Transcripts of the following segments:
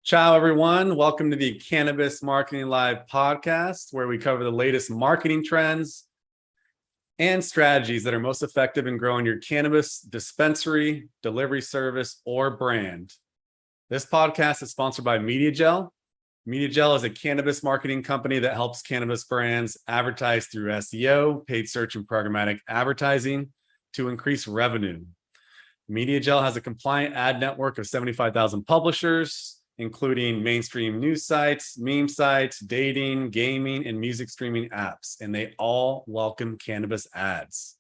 Ciao, everyone. Welcome to the Cannabis Marketing Live podcast, where we cover the latest marketing trends and strategies that are most effective in growing your cannabis dispensary, delivery service, or brand. This podcast is sponsored by Mediajel. Mediajel is a cannabis marketing company that helps cannabis brands advertise through SEO, paid search, and programmatic advertising to increase revenue. Mediajel has a compliant ad network of 75,000 publishers, including mainstream news sites, meme sites, dating, gaming, and music streaming apps, and they all welcome cannabis ads.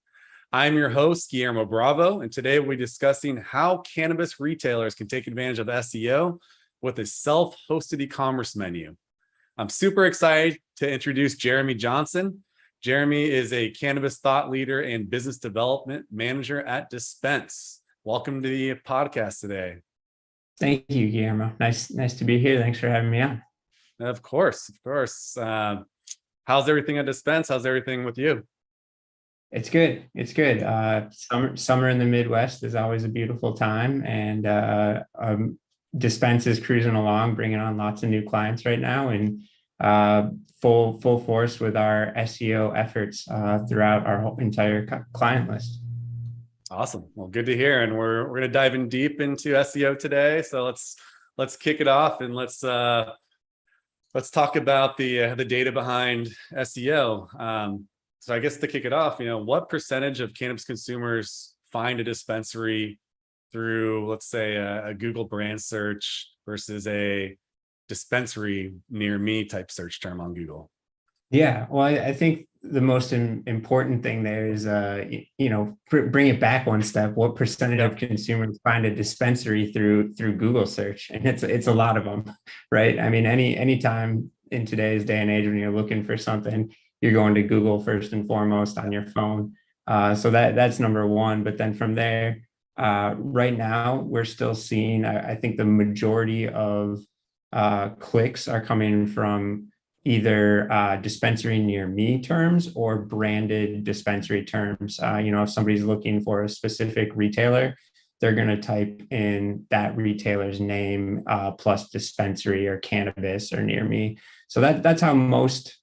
I'm your host, Guillermo Bravo, and today we'll be discussing how cannabis retailers can take advantage of SEO with a self-hosted e-commerce menu. I'm super excited to introduce Jeremy Johnson. Jeremy is a cannabis thought leader and business development manager at Dispense. Welcome to the podcast today. Thank you, Guillermo. Nice to be here. Thanks for having me on. Of course. How's everything at Dispense? How's everything with you? It's good. Summer in the Midwest is always a beautiful time, and Dispense is cruising along, bringing on lots of new clients right now, and full force with our SEO efforts throughout our whole entire client list. Awesome. Well, good to hear. And we're going to dive in deep into SEO today. So let's kick it off and let's talk about the data behind SEO. So I guess to kick it off, what percentage of cannabis consumers find a dispensary through, let's say, a Google brand search versus a dispensary near me type search term on Google? Yeah, well, I think the most important thing there is, bring it back one step. What percentage of consumers find a dispensary through Google search? And it's a lot of them, right? I mean, anytime in today's day and age when you're looking for something, you're going to Google first and foremost on your phone. So that's number one. But then from there, right now, we're still seeing, I think the majority of clicks are coming from either dispensary near me terms or branded dispensary terms. If somebody's looking for a specific retailer, they're going to type in that retailer's name plus dispensary or cannabis or near me. So that's how most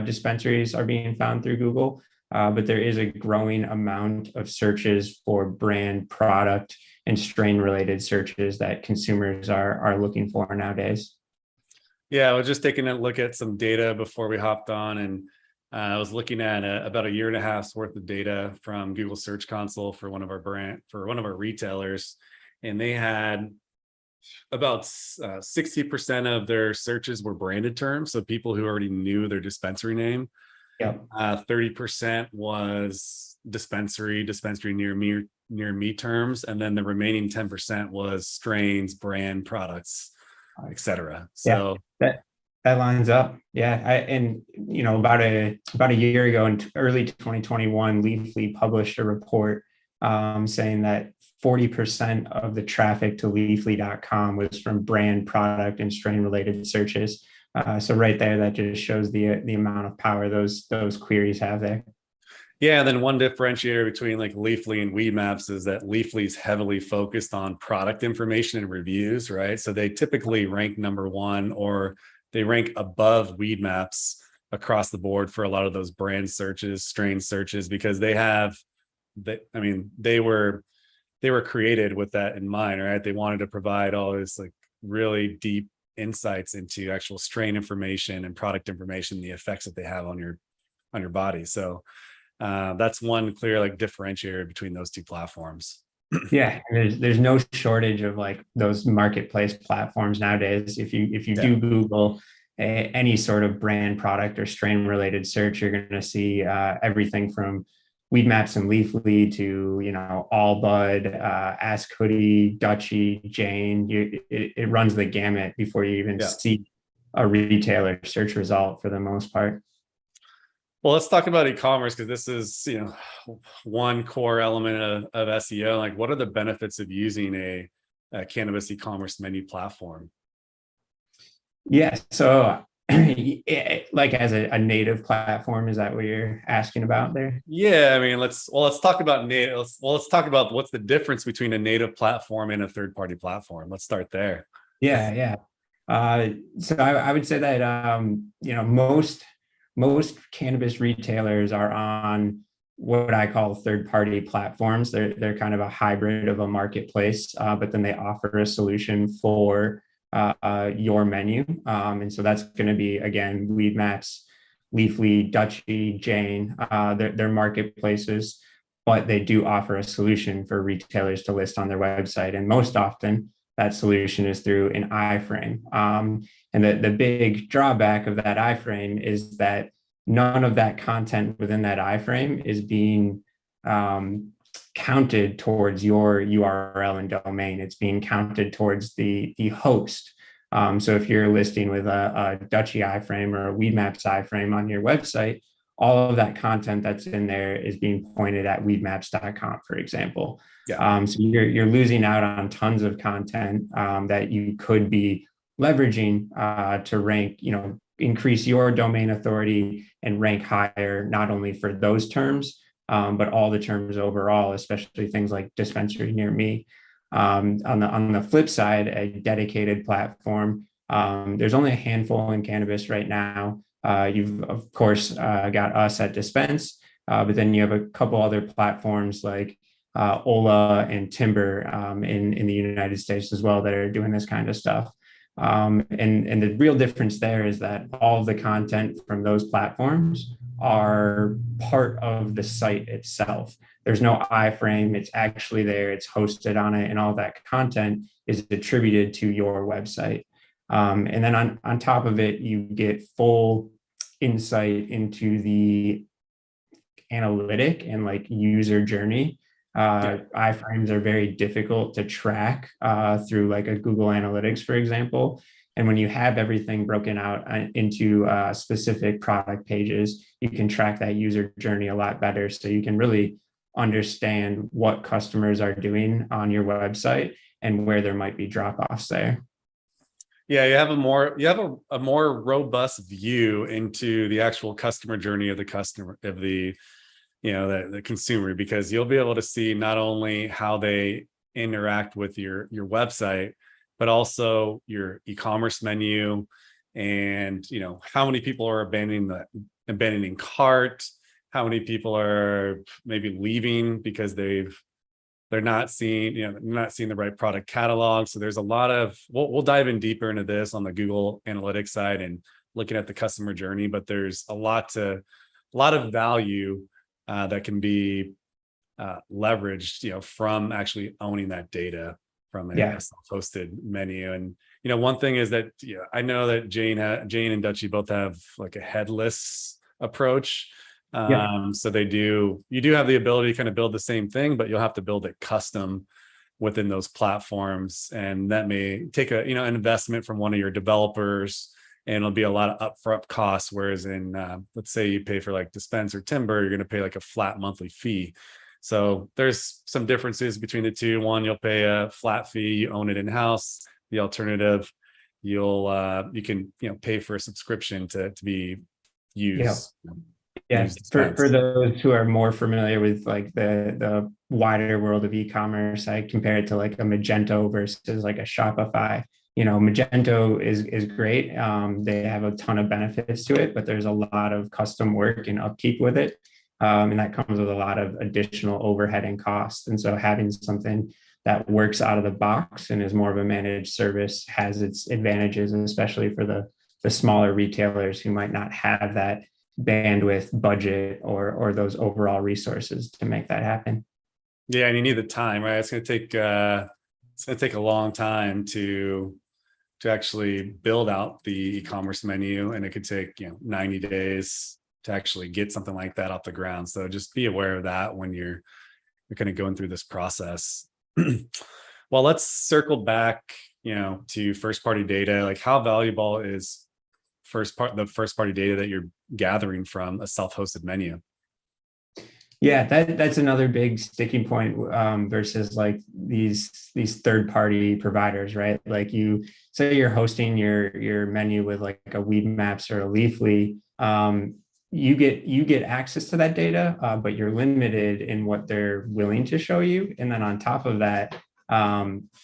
dispensaries are being found through Google. But there is a growing amount of searches for brand, product, and strain related searches that consumers are looking for nowadays. Yeah, I was just taking a look at some data before we hopped on, and I was looking at about a year and a half's worth of data from Google Search Console for one of our retailers, and they had about 60% of their searches were branded terms, so people who already knew their dispensary name. Yeah. 30% was dispensary near me terms, and then the remaining 10% was strains, brand, products, etc. So that lines up. Yeah. About a year ago in early 2021, Leafly published a report saying that 40% of the traffic to leafly.com was from brand, product, and strain related searches. So right there, that just shows the amount of power those queries have there. Yeah, and then one differentiator between like Leafly and Weedmaps is that Leafly is heavily focused on product information and reviews, right? So they typically rank number one, or they rank above Weedmaps across the board for a lot of those brand searches, strain searches, because they were created with that in mind, right? They wanted to provide all this like really deep insights into actual strain information and product information, the effects that they have on your body. So that's one clear like differentiator between those two platforms. Yeah, there's no shortage of like those marketplace platforms nowadays. If you do Google any sort of brand, product, or strain related search, you're going to see everything from Weedmaps and Leafly to All Bud, Ask Hoodie, Dutchy, Jane. It runs the gamut before you even see a retailer search result for the most part. Well, let's talk about e-commerce, because this is, one core element of SEO. Like, what are the benefits of using a cannabis e-commerce menu platform? Yeah, so like as a native platform, is that what you're asking about there? Yeah, I mean, let's talk about native. Let's talk about what's the difference between a native platform and a third-party platform. Let's start there. Yeah. So I would say that most cannabis retailers are on what I call third-party platforms. They're kind of a hybrid of a marketplace, but then they offer a solution for your menu. And so that's going to be, again, Weedmaps, Leafly, Dutchie, Jane. They're marketplaces, but they do offer a solution for retailers to list on their website. And most often, that solution is through an iframe. And the big drawback of that iframe is that none of that content within that iframe is being counted towards your URL and domain. It's being counted towards the host. So if you're listing with a Dutchie iframe or a Weedmaps iframe on your website, all of that content that's in there is being pointed at weedmaps.com, for example. Yeah. So you're losing out on tons of content that you could be leveraging to rank, increase your domain authority and rank higher, not only for those terms, but all the terms overall, especially things like dispensary near me. On the flip side, a dedicated platform, there's only a handful in cannabis right now. You've, of course, got us at Dispense, but then you have a couple other platforms like Ola and Timber in the United States as well that are doing this kind of stuff. And the real difference there is that all of the content from those platforms are part of the site itself. There's no iframe, it's actually there, it's hosted on it, and all that content is attributed to your website. And then on top of it, you get full insight into the analytic and like user journey. Iframes are very difficult to track through like a Google Analytics, for example. And when you have everything broken out into specific product pages, you can track that user journey a lot better. So you can really understand what customers are doing on your website and where there might be drop-offs there. Yeah, you have a more robust view into the actual customer journey of the customer, of the consumer, because you'll be able to see not only how they interact with your website, but also your e-commerce menu, and how many people are abandoning cart, how many people are maybe leaving because they're not seeing the right product catalog. So there's a lot of, we'll dive in deeper into this on the Google Analytics side and looking at the customer journey, but there's a lot of value that can be leveraged, from actually owning that data from a self-hosted menu. And one thing is that I know that Jane and Dutchie both have like a headless approach. So you do have the ability to kind of build the same thing, but you'll have to build it custom within those platforms, and that may take an investment from one of your developers, and it'll be a lot of upfront costs. Whereas in let's say you pay for like Dispense or Timber, you're going to pay like a flat monthly fee. So there's some differences between the two. One, you'll pay a flat fee, you own it in-house. The alternative, you can pay for a subscription to be used. Yeah, for those who are more familiar with like the wider world of e-commerce, I compare it to like a Magento versus like a Shopify. Magento is great. They have a ton of benefits to it, but there's a lot of custom work and upkeep with it. And that comes with a lot of additional overhead and costs. And so having something that works out of the box and is more of a managed service has its advantages, especially for the smaller retailers who might not have that bandwidth, budget, or those overall resources to make that happen. Yeah, and you need the time, right? It's going to take a long time to actually build out the e-commerce menu, and it could take 90 days to actually get something like that off the ground. So just be aware of that when you're kind of going through this process. Well, let's circle back, to first party data. Like, how valuable is the first party data that you're gathering from a self-hosted menu? Yeah, that's another big sticking point versus like these third party providers, right? Like you say you're hosting your menu with like a Weedmaps or a Leafly, you get access to that data, but you're limited in what they're willing to show you. And then on top of that,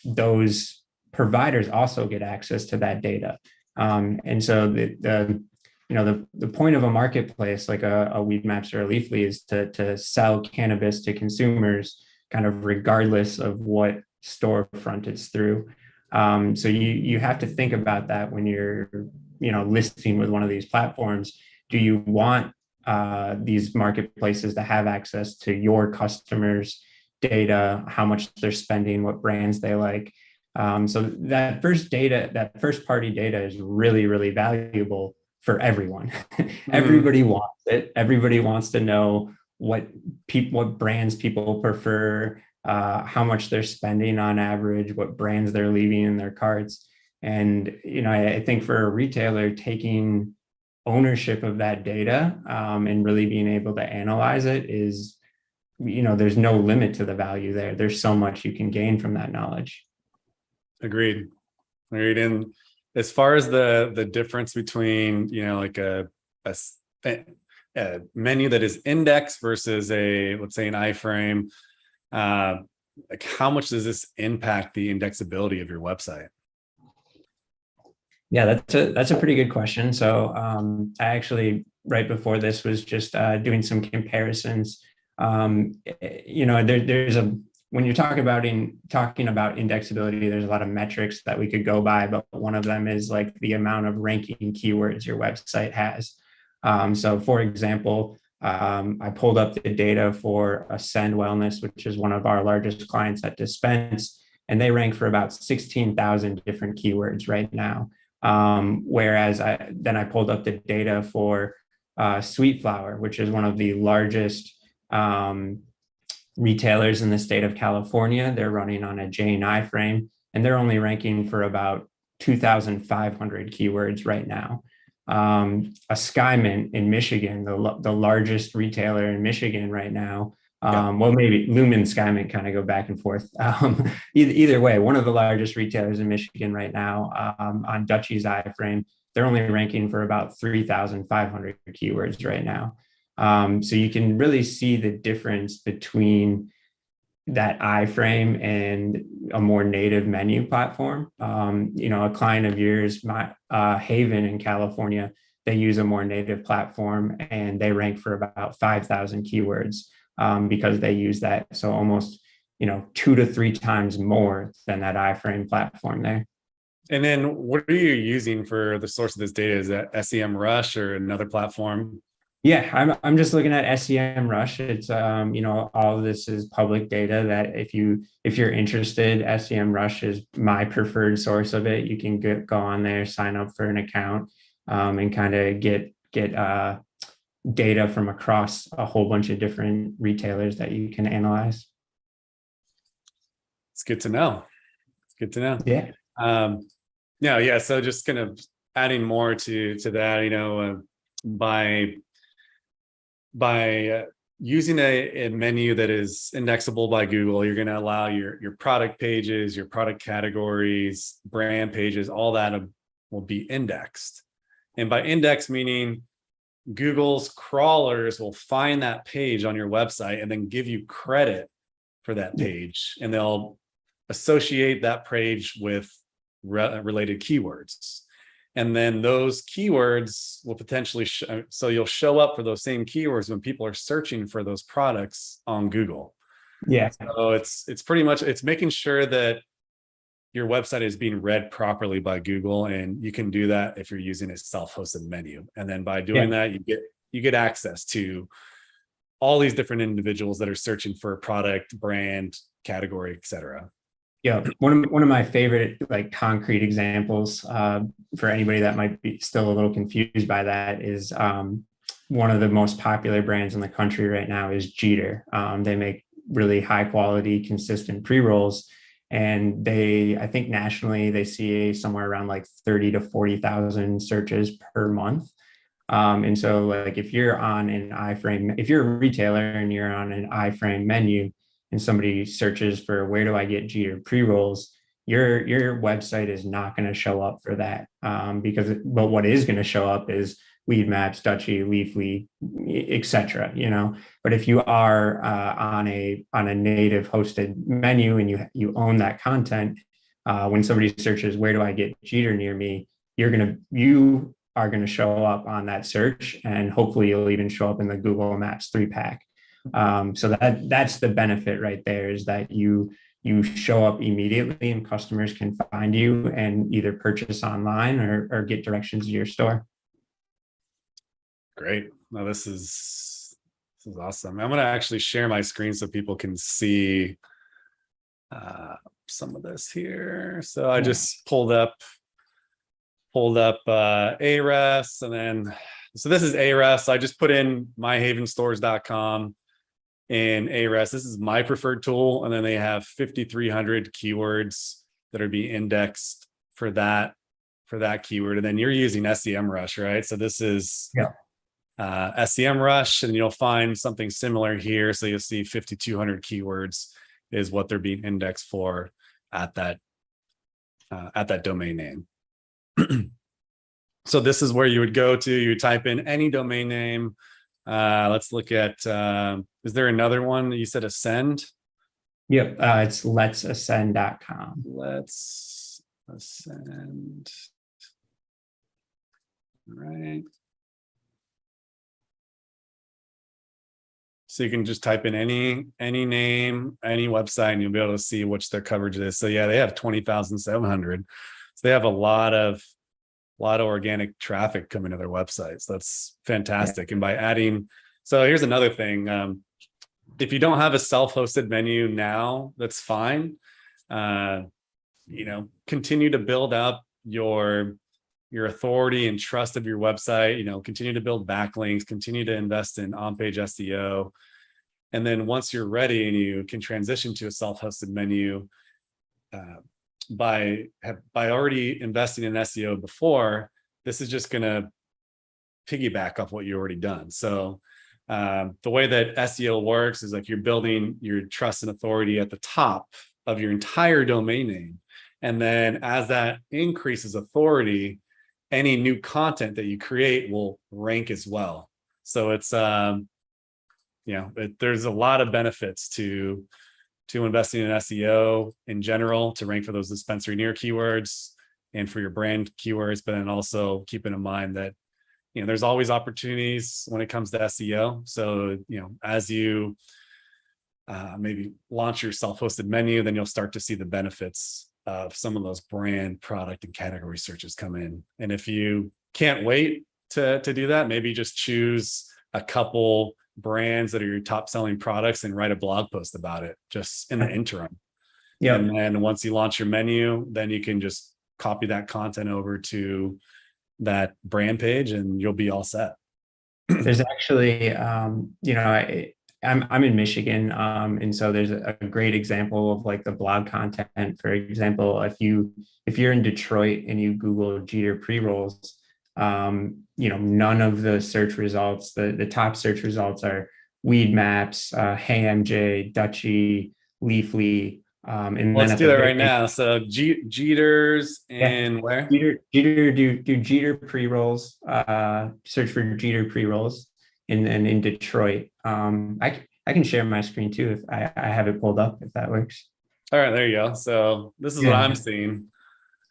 those providers also get access to that data. And so the point of a marketplace like a Weedmaps or a Leafly is to sell cannabis to consumers kind of regardless of what storefront it's through. So you have to think about that when you're listing with one of these platforms. Do you want these marketplaces to have access to your customers' data, how much they're spending, what brands they like? So that first party data is really, really valuable for everyone. Everybody wants it. Everybody wants to know what brands people prefer, how much they're spending on average, what brands they're leaving in their carts. And, I think for a retailer, taking ownership of that data and really being able to analyze it is, there's no limit to the value there. There's so much you can gain from that knowledge. Agreed. And as far as the difference between, like a menu that is indexed versus let's say an iframe, like how much does this impact the indexability of your website? Yeah, that's a pretty good question. So I actually, right before this, was just doing some comparisons. When you're talking about indexability, there's a lot of metrics that we could go by, but one of them is like the amount of ranking keywords your website has. So for example, I pulled up the data for Ascend Wellness, which is one of our largest clients at Dispense, and they rank for about 16,000 different keywords right now. Whereas I pulled up the data for Sweet Flower, which is one of the largest retailers in the state of California. They're running on a Jane iframe, and they're only ranking for about 2,500 keywords right now. A Skymint in Michigan, the largest retailer in Michigan right now. Well, maybe Lumen Skymint kind of go back and forth. Either way, one of the largest retailers in Michigan right now on Dutchie's iframe, they're only ranking for about 3,500 keywords right now. So you can really see the difference between that iframe and a more native menu platform. A client of yours, Haven in California, they use a more native platform and they rank for about 5,000 keywords because they use that. So almost, 2 to 3 times more than that iframe platform there. And then what are you using for the source of this data? Is that SEMrush or another platform? Yeah, I'm just looking at SEMrush. It's all of this is public data that if you're interested, SEMrush is my preferred source of it. You can go on there, sign up for an account, and kind of get data from across a whole bunch of different retailers that you can analyze. It's good to know. Yeah. Yeah. So just kind of adding more to that, by using a menu that is indexable by Google, you're going to allow your product pages, your product categories, brand pages, all that will be indexed. And by index, meaning Google's crawlers will find that page on your website and then give you credit for that page. And they'll associate that page with related keywords. And then those keywords will potentially so you'll show up for those same keywords when people are searching for those products on Google. Yeah. So it's pretty much, it's making sure that your website is being read properly by Google, and you can do that if you're using a self-hosted menu. And then by doing that, you get access to all these different individuals that are searching for a product, brand, category, etc. Yeah, one of my favorite concrete examples for anybody that might be still a little confused by that is one of the most popular brands in the country right now is Jeter. They make really high quality, consistent pre-rolls, and I think nationally they see somewhere around 30 to 40,000 searches per month. And so if you're on an iframe, if you're a retailer and you're on an iframe menu, and somebody searches for where do I get Jeter pre-rolls, your website is not going to show up for that but what is going to show up is Weedmaps, Dutchie, Leafly, etc. But if you are on a native hosted menu and you own that content, when somebody searches, where do I get Jeter near me? You are gonna show up on that search, and hopefully you'll even show up in the Google Maps 3-pack. So that's the benefit right there, is that you show up immediately and customers can find you and either purchase online or get directions to your store. Great. No, this is awesome. I'm going to actually share my screen so people can see some of this here. So I just pulled up Ahrefs, and then so this is Ahrefs. I just put in myhavenstores.com in Ahrefs. This is my preferred tool, and then they have 5,300 keywords that are being indexed for that keyword. And then you're using SEMrush, right? So this is SEMrush, and you'll find something similar here. So you'll see 5,200 keywords is what they're being indexed for at that domain name. So this is where you would go to. You type in any domain name. Let's look at, is there another one that you said Ascend? Yep, it's letsascend.com. Let's Ascend. All right. So you can just type in any name, any website, and you'll be able to see which their coverage is. So yeah, they have 20,700. So they have a lot of organic traffic coming to their websites. That's fantastic. And by adding, so here's another thing. If you don't have a self-hosted menu now, that's fine. Continue to build up your authority and trust of your website. Continue to build backlinks, continue to invest in on-page SEO. And then once you're ready and you can transition to a self-hosted menu, by already investing in SEO before, this is just going to piggyback off what you already done. So the way that SEO works is like you're building your trust and authority at the top of your entire domain name. And then as that increases authority, any new content that you create will rank as well. So it's, there's a lot of benefits to investing in SEO in general, to rank for those dispensary near keywords and for your brand keywords, but then also keeping in mind that, there's always opportunities when it comes to SEO. So, as you maybe launch your self-hosted menu, then you'll start to see the benefits of some of those brand, product, and category searches come in. And if you can't wait to do that, maybe just choose a couple brands that are your top selling products and write a blog post about it just in the interim. Yeah. And then once you launch your menu, then you can just copy that content over to that brand page and you'll be all set. There's actually, I'm in Michigan. And so there's a great example of like the blog content. For example, if you're in Detroit and you Google Jeter pre-rolls, none of the search results, the top search results are Weed Maps, Hey MJ, Dutchie, Leafly. And let's do that right now. So Jeters and where? Jeter do Jeter pre-rolls, search for Jeter pre-rolls in Detroit. I can share my screen too if I have it pulled up, if that works. All right, there you go. So this is what I'm seeing.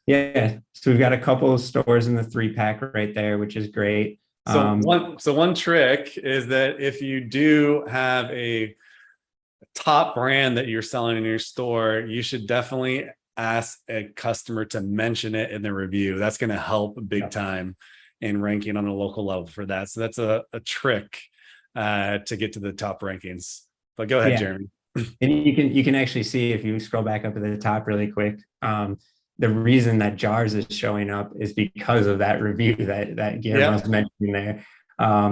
Yeah, so we've got a couple of stores in the 3-pack right there, which is great. So one trick is that if you do have a top brand that you're selling in your store, you should definitely ask a customer to mention it in the review. That's going to help big time in ranking on a local level for that. So that's a trick to get to the top rankings. But go ahead, Jeremy. And you can actually see, if you scroll back up to the top really quick, the reason that Jars is showing up is because of that review that Guillermo was mentioning there.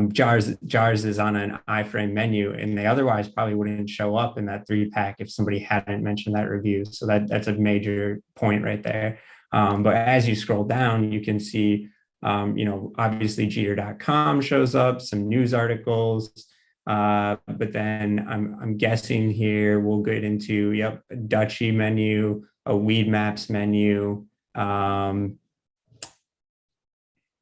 Jars is on an iframe menu, and they otherwise probably wouldn't show up in that 3-pack if somebody hadn't mentioned that review. So that's a major point right there. But as you scroll down, you can see, obviously Jeter.com shows up, some news articles. But then I'm guessing here we'll get into Dutchie menu, a Weed Maps menu,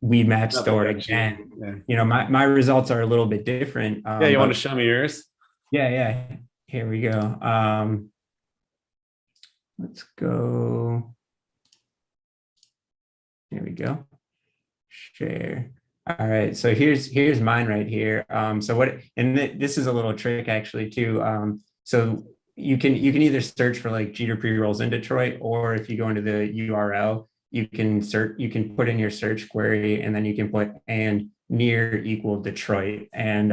Weed Maps store again. Yeah. My results are a little bit different. You want to show me yours? Yeah. Here we go. Let's go. Here we go. Share. All right, so here's mine right here. So what, and this is a little trick actually too. So you can either search for like Jeter pre-rolls in Detroit, or if you go into the URL, you can put in your search query, and then you can put and near equal Detroit. And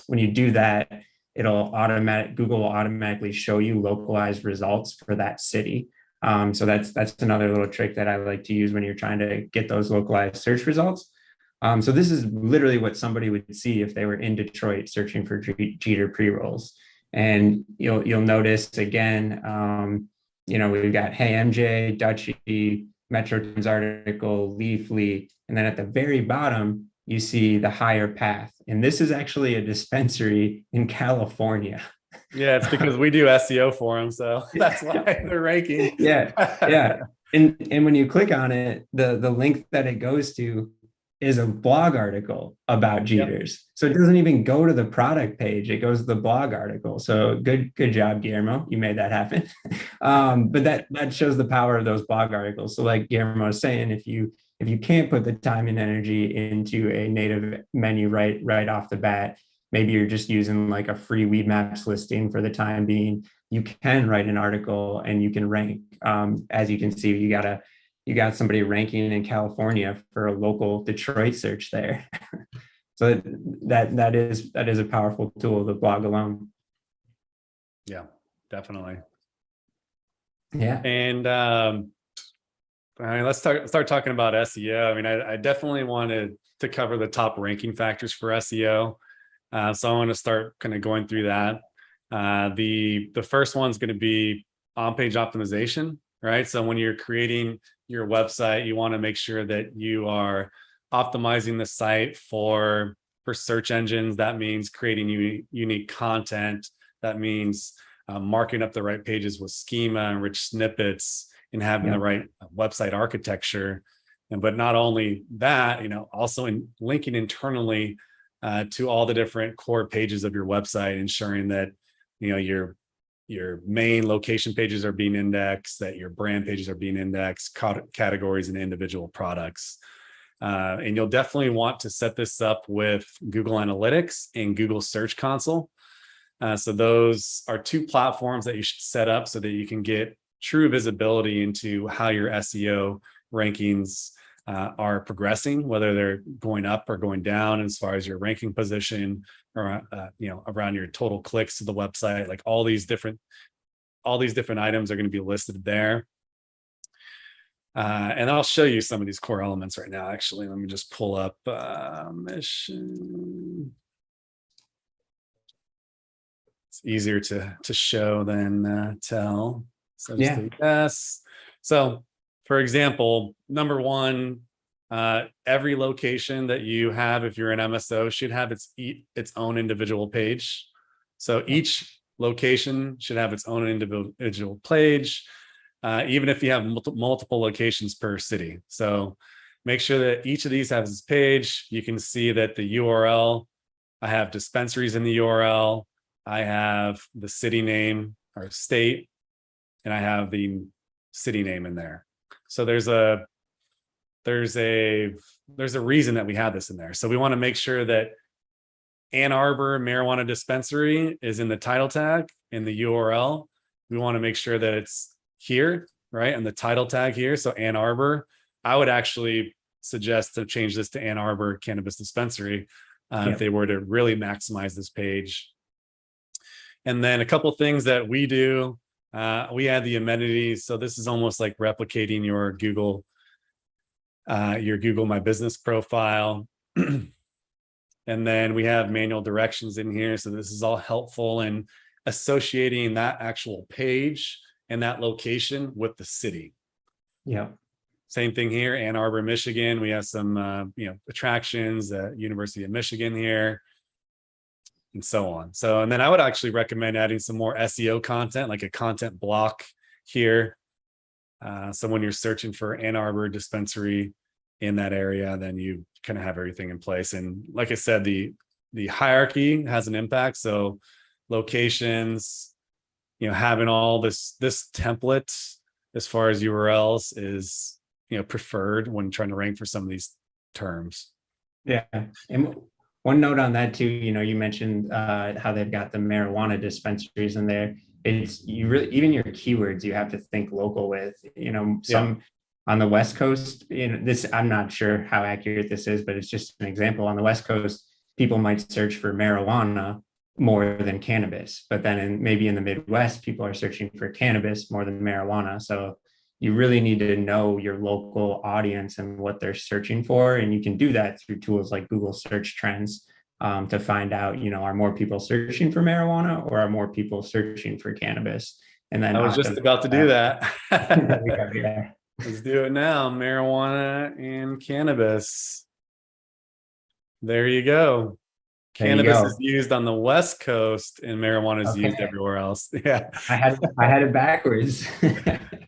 when you do that, Google will automatically show you localized results for that city. So that's another little trick that I like to use when you're trying to get those localized search results. So this is literally what somebody would see if they were in Detroit searching for Jeter pre-rolls. And you'll notice again, we've got Hey MJ, Dutchie, Metro Times article, Leafly, and then at the very bottom, you see the higher path. And this is actually a dispensary in California. Yeah, it's because we do SEO for them, so that's why they're ranking. Yeah. And when you click on it, the link that it goes to is a blog article about Jeters. Yep. So it doesn't even go to the product page; it goes to the blog article. So good job, Guillermo. You made that happen. But that shows the power of those blog articles. So, like Guillermo was saying, if you can't put the time and energy into a native menu right off the bat, maybe you're just using like a free Weed Maps listing for the time being, you can write an article and you can rank. As you can see, you got somebody ranking in California for a local Detroit search there. So that is a powerful tool, the blog alone. Yeah, definitely. Yeah. And let's start talking about SEO. I mean, I definitely wanted to cover the top ranking factors for SEO. So I want to start kind of going through that. The first one's going to be on-page optimization, right? So when you're creating your website, you want to make sure that you are optimizing the site for search engines. That means creating unique content. That means marking up the right pages with schema and rich snippets, and having the right website architecture. But not only that, also linking internally to all the different core pages of your website, ensuring that your main location pages are being indexed, that your brand pages are being indexed, categories and individual products. And you'll definitely want to set this up with Google Analytics and Google Search Console. So those are two platforms that you should set up so that you can get true visibility into how your SEO rankings are progressing, whether they're going up or going down as far as your ranking position, or around your total clicks to the website. Like all these different items are going to be listed there. And I'll show you some of these core elements right now. Actually, let me just pull up mission. It's easier to show than tell. So just yes. So for example, number one, every location that you have, if you're an MSO, should have its own individual page. So each location should have its own individual page, even if you have multiple locations per city. So make sure that each of these has its page. You can see that the URL, I have dispensaries in the URL, I have the city name or state, and I have the city name in there. So there's a reason that we have this in there. So we want to make sure that Ann Arbor marijuana dispensary is in the title tag in the URL. We want to make sure that it's here, right? And the title tag here. So Ann Arbor, I would actually suggest to change this to Ann Arbor Cannabis Dispensary if they were to really maximize this page. And then a couple of things that we do, we add the amenities. So this is almost like replicating your Google My Business profile. And then we have manual directions in here. So this is all helpful in associating that actual page and that location with the city. Yeah. Same thing here, Ann Arbor, Michigan. We have some attractions at University of Michigan here, and so on. So, and then I would actually recommend adding some more SEO content, like a content block here. So when you're searching for Ann Arbor dispensary in that area, then you kind of have everything in place. And like I said, the hierarchy has an impact. So locations, having all this template as far as URLs is, preferred when trying to rank for some of these terms. Yeah. And one note on that too, you mentioned how they've got the marijuana dispensaries in there. It's you really, even your keywords you have to think local with, some on the West Coast, this, I'm not sure how accurate this is, but it's just an example. On the West Coast, people might search for marijuana more than cannabis, but then maybe in the Midwest, people are searching for cannabis more than marijuana. So you really need to know your local audience and what they're searching for. And you can do that through tools like Google search trends to find out, are more people searching for marijuana or are more people searching for cannabis? And then I was just about to do that. Yeah. Let's do it now. Marijuana and cannabis. There you go. Cannabis is used on the West Coast and marijuana is used everywhere else. Yeah. I had it backwards.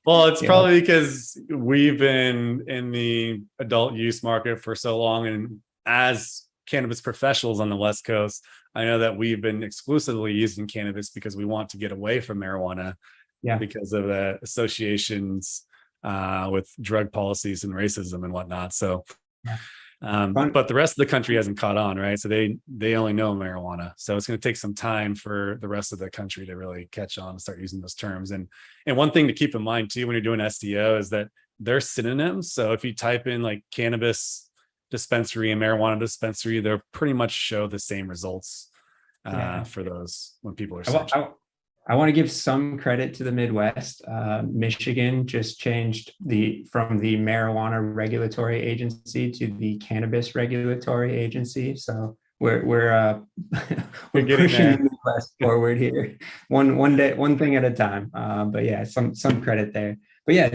Well, it's probably because we've been in the adult use market for so long. And as cannabis professionals on the West Coast, I know that we've been exclusively using cannabis because we want to get away from marijuana because of the associations with drug policies and racism and whatnot. So, but the rest of the country hasn't caught on, right? So they only know marijuana. So it's going to take some time for the rest of the country to really catch on and start using those terms. And one thing to keep in mind too, when you're doing SEO, is that they're synonyms. So if you type in like cannabis dispensary and marijuana dispensary, they'll pretty much show the same results for those when people are searching. I want to give some credit to the Midwest. Michigan just changed from the marijuana regulatory agency to the cannabis regulatory agency. So we're pushing the Midwest forward here, one thing at a time. But yeah, some credit there. But yeah,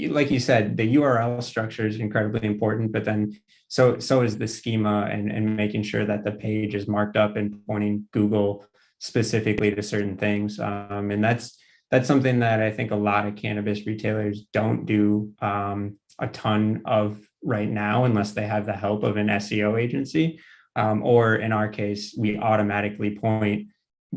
like you said, the URL structure is incredibly important. But then so is the schema and making sure that the page is marked up and pointing Google specifically to certain things. And that's something that I think a lot of cannabis retailers don't do a ton of right now, unless they have the help of an SEO agency. Or in our case, we automatically point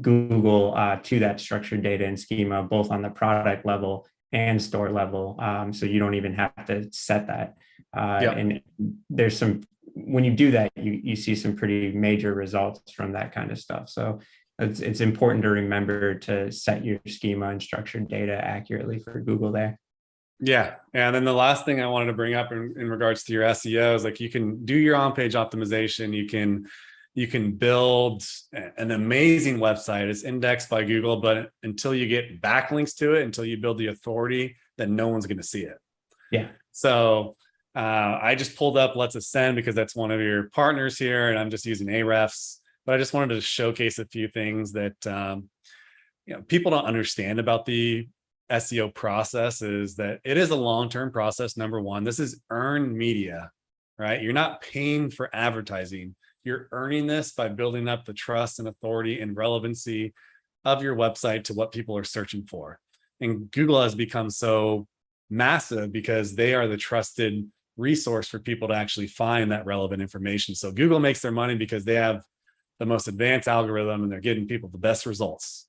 Google to that structured data and schema, both on the product level and store level. So you don't even have to set that. And there's when you do that, you see some pretty major results from that kind of stuff. So it's important to remember to set your schema and structured data accurately for Google there. Yeah. And then the last thing I wanted to bring up in regards to your SEO is like, you can do your on-page optimization. You can build an amazing website. It's indexed by Google, but until you get backlinks to it, until you build the authority, then no one's going to see it. Yeah. So I just pulled up Let's Ascend because that's one of your partners here, and I'm just using Ahrefs. But I just wanted to showcase a few things that people don't understand about the SEO process. Is that it is a long-term process. Number one, this is earned media, right? You're not paying for advertising. You're earning this by building up the trust and authority and relevancy of your website to what people are searching for. And Google has become so massive because they are the trusted resource for people to actually find that relevant information. So Google makes their money because they have the most advanced algorithm and they're getting people the best results.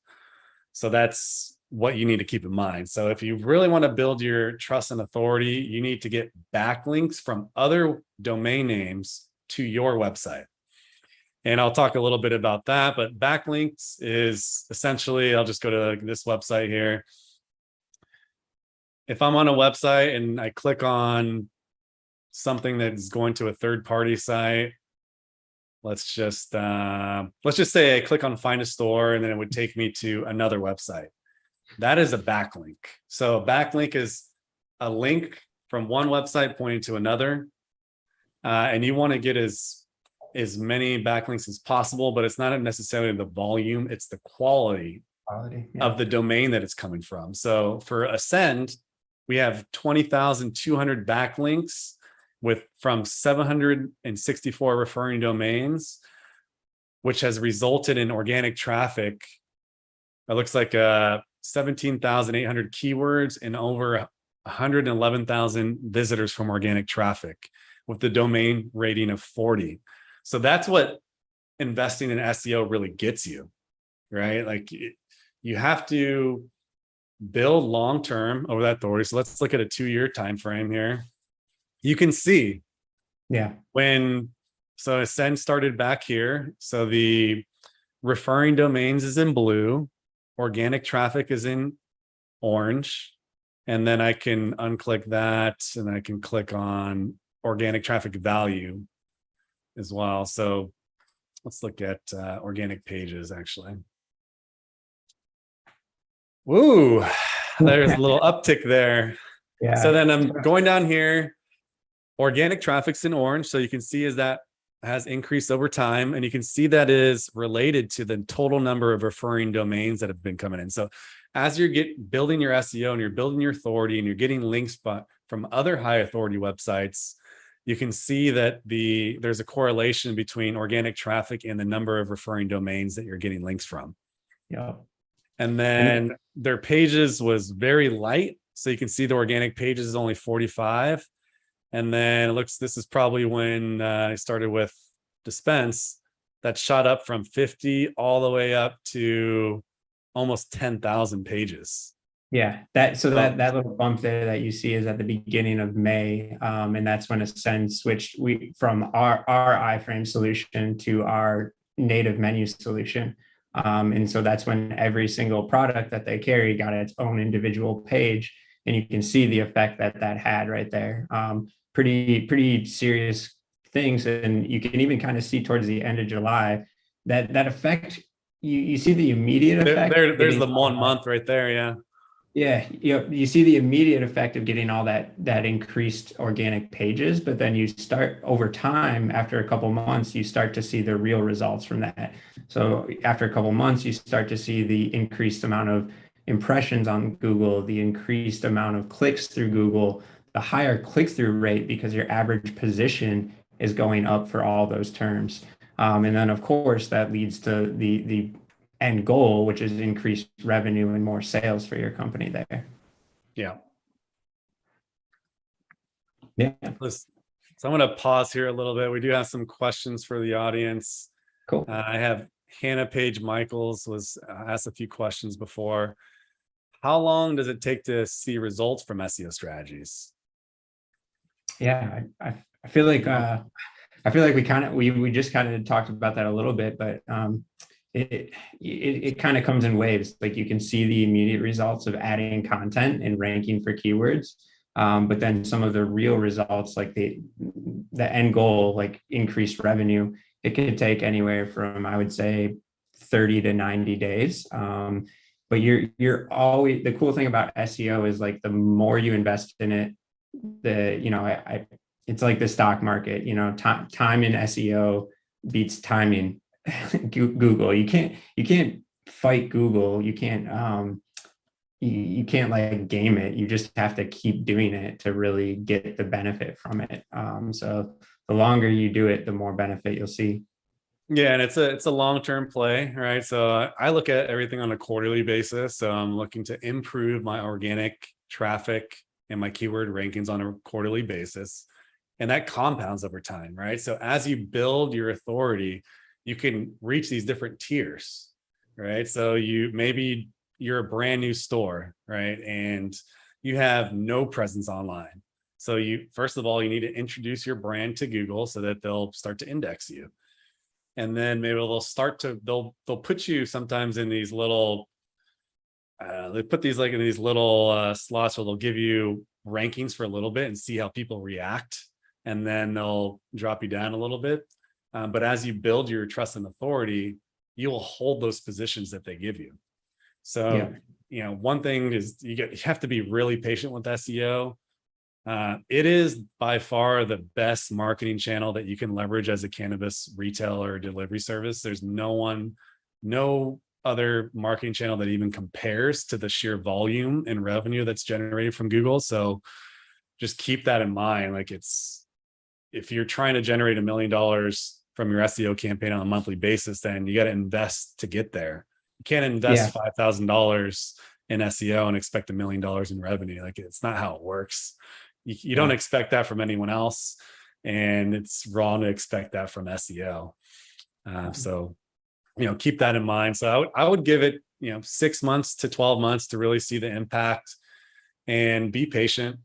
So that's what you need to keep in mind. So if you really want to build your trust and authority, you need to get backlinks from other domain names to your website. And I'll talk a little bit about that, but backlinks is essentially, I'll just go to this website here. If I'm on a website and I click on something that's going to a third-party site, let's just say I click on find a store and then it would take me to another website. That is a backlink. So a backlink is a link from one website pointing to another. And you want to get as many backlinks as possible, but it's not necessarily the volume, it's the quality of the domain that it's coming from. So for Ascend, we have 20,200 backlinks from 764 referring domains, which has resulted in organic traffic. It looks like 17,800 keywords and over 111,000 visitors from organic traffic with the domain rating of 40. So that's what investing in SEO really gets you, right? Like you have to build long-term over that authority. So let's look at a 2-year time frame here. You can see so Ascend started back here. So the referring domains is in blue, organic traffic is in orange. And then I can unclick that and I can click on organic traffic value as well. So let's look at organic pages actually. Woo, there's a little uptick there. Yeah. So then I'm going down here. Organic traffic's in orange. So you can see as that has increased over time, and you can see that is related to the total number of referring domains that have been coming in. So as you're building your SEO and you're building your authority and you're getting links from other high authority websites, you can see that there's a correlation between organic traffic and the number of referring domains that you're getting links from. Yeah. And then their pages was very light. So you can see the organic pages is only 45. And then this is probably when I started with Dispense, that shot up from 50 all the way up to almost 10,000 pages. Yeah, that little bump there that you see is at the beginning of May, and that's when Ascend switched from our iframe solution to our native menu solution. And so that's when every single product that they carry got its own individual page, and you can see the effect that had right there. Pretty serious things, and you can even kind of see towards the end of July that effect. You see the immediate effect. There's the 1 month right there. Yeah. Yeah, you see the immediate effect of getting all that increased organic pages, but then you start over time, after a couple months, you start to see the real results from that. So after a couple months, you start to see the increased amount of impressions on Google, the increased amount of clicks through Google, the higher click-through rate because your average position is going up for all those terms. And then of course that leads to the end goal, which is increased revenue and more sales for your company there. Yeah. Yeah. So I'm going to pause here a little bit. We do have some questions for the audience. Cool. I have Hannah Page Michaels was asked a few questions before. How long does it take to see results from SEO strategies? Yeah, I feel like we just kind of talked about that a little bit, but it kind of comes in waves. Like you can see the immediate results of adding content and ranking for keywords, but then some of the real results, like the end goal, like increased revenue, it could take anywhere from, I would say, 30 to 90 days. But you're always, the cool thing about SEO is like the more you invest in it, it's like the stock market, time in SEO beats timing Google. You can't fight Google. You can't you can't like game it. You just have to keep doing it to really get the benefit from it. So the longer you do it, the more benefit you'll see. Yeah, and it's a long-term play, right? So I look at everything on a quarterly basis. So I'm looking to improve my organic traffic and my keyword rankings on a quarterly basis. And that compounds over time, right? So as you build your authority, you can reach these different tiers, right? So maybe you're a brand new store, right? And you have no presence online. So first of all, you need to introduce your brand to Google so that they'll start to index you. And then maybe they'll put you sometimes in these little, they put these like in these little slots where they'll give you rankings for a little bit and see how people react. And then they'll drop you down a little bit. But as you build your trust and authority, you will hold those positions that they give you. So, one thing is you have to be really patient with SEO. It is by far the best marketing channel that you can leverage as a cannabis retailer or delivery service. There's no other marketing channel that even compares to the sheer volume and revenue that's generated from Google. So just keep that in mind. Like if you're trying to generate $1 million from your SEO campaign on a monthly basis, then you got to invest to get there. You can't invest $5,000 in SEO and expect $1 million in revenue. Like it's not how it works. You don't expect that from anyone else, and it's wrong to expect that from SEO. So, keep that in mind. So I would give it 6 months to 12 months to really see the impact, and be patient.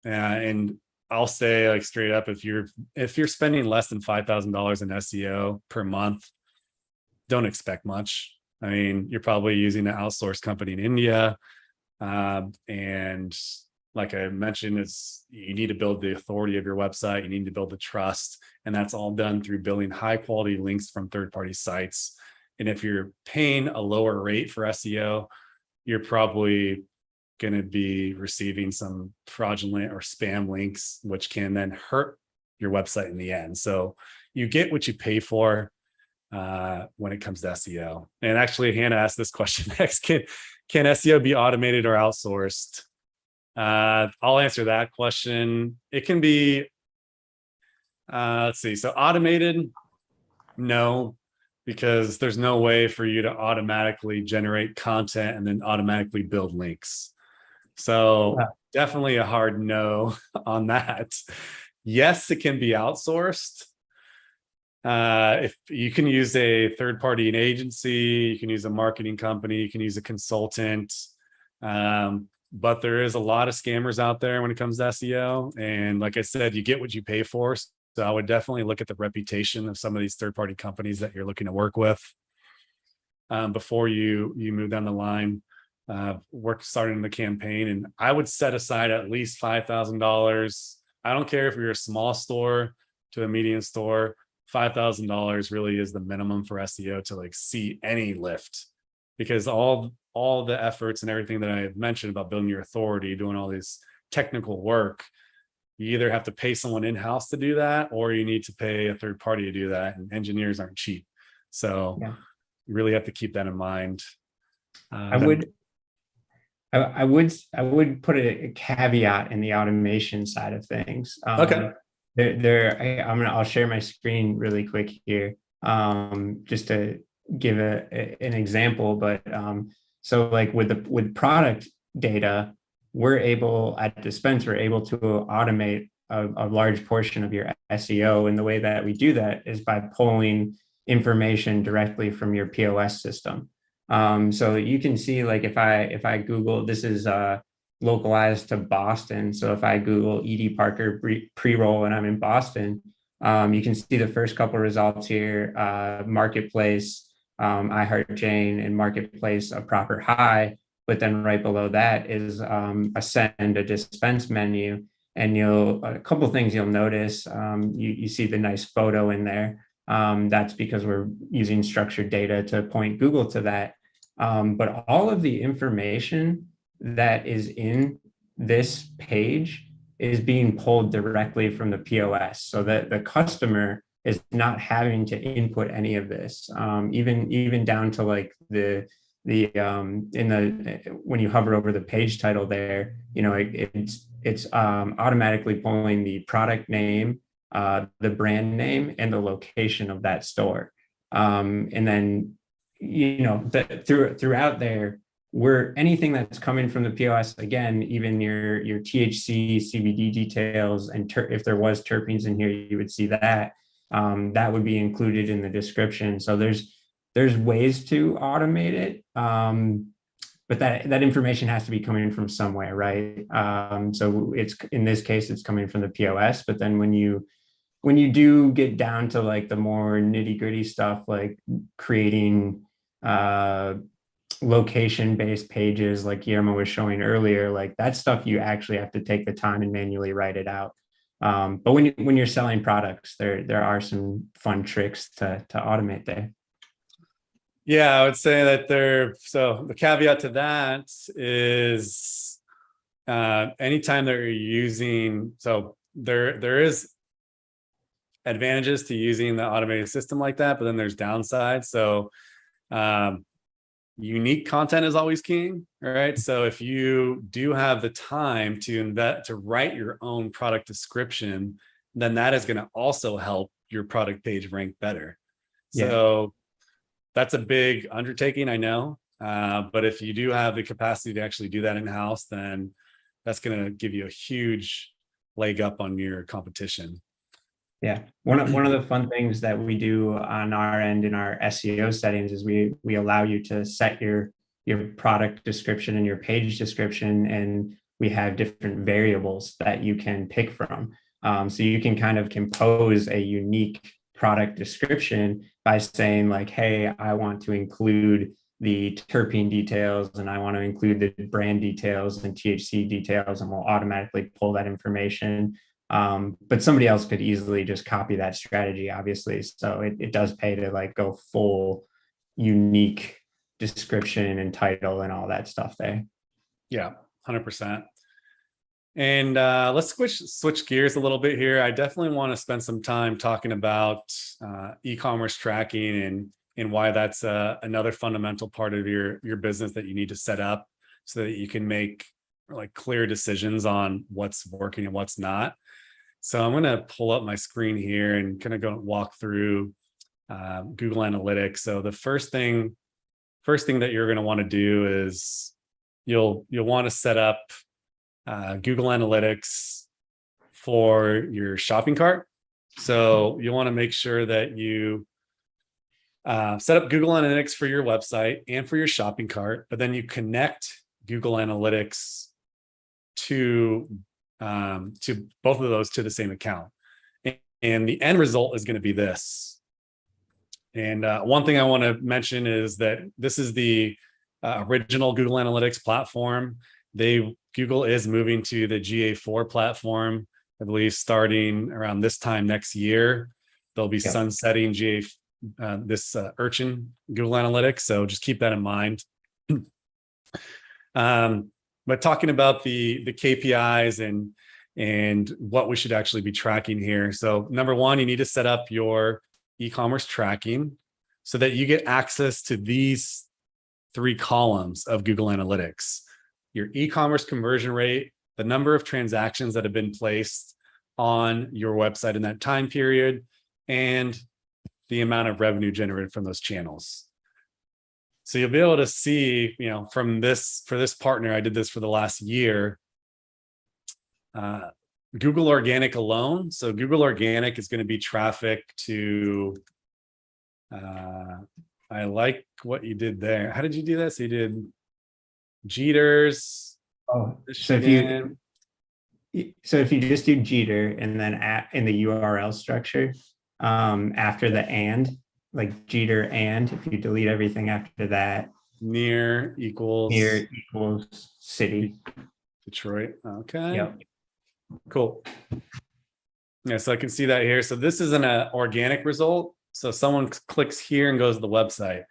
And I'll say, like, straight up, if you're spending less than $5,000 in SEO per month, don't expect much. I mean, you're probably using an outsourced company in India. And like I mentioned, you need to build the authority of your website. You need to build the trust. And that's all done through building high quality links from third-party sites. And if you're paying a lower rate for SEO, you're probably going to be receiving some fraudulent or spam links, which can then hurt your website in the end. So you get what you pay for when it comes to SEO. And actually, Hannah asked this question next: Can SEO be automated or outsourced? I'll answer that question. It can be, let's see. So automated, no, because there's no way for you to automatically generate content and then automatically build links. So definitely a hard no on that. Yes, it can be outsourced. If you can use a third party, an agency, you can use a marketing company, you can use a consultant. But there is a lot of scammers out there when it comes to SEO. And like I said, you get what you pay for. So I would definitely look at the reputation of some of these third party companies that you're looking to work with before you move down the line. Starting the campaign, and I would set aside at least $5,000. I don't care if you're a small store to a medium store. $5,000 really is the minimum for SEO to like see any lift, because all the efforts and everything that I mentioned about building your authority, doing all this technical work, you either have to pay someone in-house to do that, or you need to pay a third party to do that, and engineers aren't cheap. So you really have to keep that in mind. I would put a caveat in the automation side of things. Okay. I'll share my screen really quick here, just to give an example. But so like with product data, at Dispense, we're able to automate a large portion of your SEO. And the way that we do that is by pulling information directly from your POS system. So you can see, like, if I Google, this is localized to Boston. So if I Google ED Parker pre-roll and I'm in Boston, you can see the first couple of results here: Marketplace, iHeartJane, and Marketplace a proper high. But then right below that is a dispense menu, and a couple of things you'll notice. You see the nice photo in there. That's because we're using structured data to point Google to that. But all of the information that is in this page is being pulled directly from the POS, so that the customer is not having to input any of this, even down to like when you hover over the page title there, it's automatically pulling the product name, the brand name, and the location of that store. And then, throughout there, where anything that's coming from the POS, again, even your THC, CBD details, and if there was terpenes in here, you would see that. That would be included in the description. So there's ways to automate it. But that information has to be coming from somewhere, right? So in this case, it's coming from the POS. But then when you do get down to like the more nitty-gritty stuff, like creating location-based pages like Guillermo was showing earlier, like that stuff you actually have to take the time and manually write it out. But when you're selling products, there are some fun tricks to automate there. Yeah, I would say that so the caveat to that is anytime that you're using, so there is advantages to using the automated system like that, but then there's downsides. So unique content is always king, right? So if you do have the time to write your own product description, then that is going to also help your product page rank better. Yeah. So that's a big undertaking, I know. But if you do have the capacity to actually do that in-house, then that's going to give you a huge leg up on your competition. Yeah, one of the fun things that we do on our end in our SEO settings is we allow you to set your your product description and your page description, and we have different variables that you can pick from. So you can kind of compose a unique product description by saying like, hey, I want to include the terpene details and I want to include the brand details and THC details, and we'll automatically pull that information. But somebody else could easily just copy that strategy, obviously. So it does pay to like go full unique description and title and all that stuff there. Yeah, 100%. And let's switch gears a little bit here. I definitely want to spend some time talking about e-commerce tracking and why that's another fundamental part of your business that you need to set up so that you can make like clear decisions on what's working and what's not. So I'm going to pull up my screen here and kind of go walk through Google Analytics. So the first thing that you're going to want to do is you'll want to set up Google Analytics for your shopping cart. So you want to make sure that you set up Google Analytics for your website and for your shopping cart, but then you connect Google Analytics to both of those to the same account. And the end result is going to be this. And one thing I want to mention is that this is the original Google Analytics platform. Google is moving to the GA4 platform, I believe, starting around this time next year. They'll be sunsetting Urchin Google Analytics, so just keep that in mind. But talking about the KPIs and what we should actually be tracking here. So number one, you need to set up your e-commerce tracking so that you get access to these 3 columns of Google Analytics: your e-commerce conversion rate, the number of transactions that have been placed on your website in that time period, and the amount of revenue generated from those channels. So you'll be able to see, from this, for this partner, I did this for the last year, Google Organic alone. So Google Organic is going to be traffic to, I like what you did there. How did you do that? So you did Jeters. Oh, so if you just do Jeter and then in the URL structure, after the and, like Jeter and, if you delete everything after that, near equals city. Detroit. Okay. Yep. Cool. Yeah, so I can see that here. So this is an organic result. So someone clicks here and goes to the website.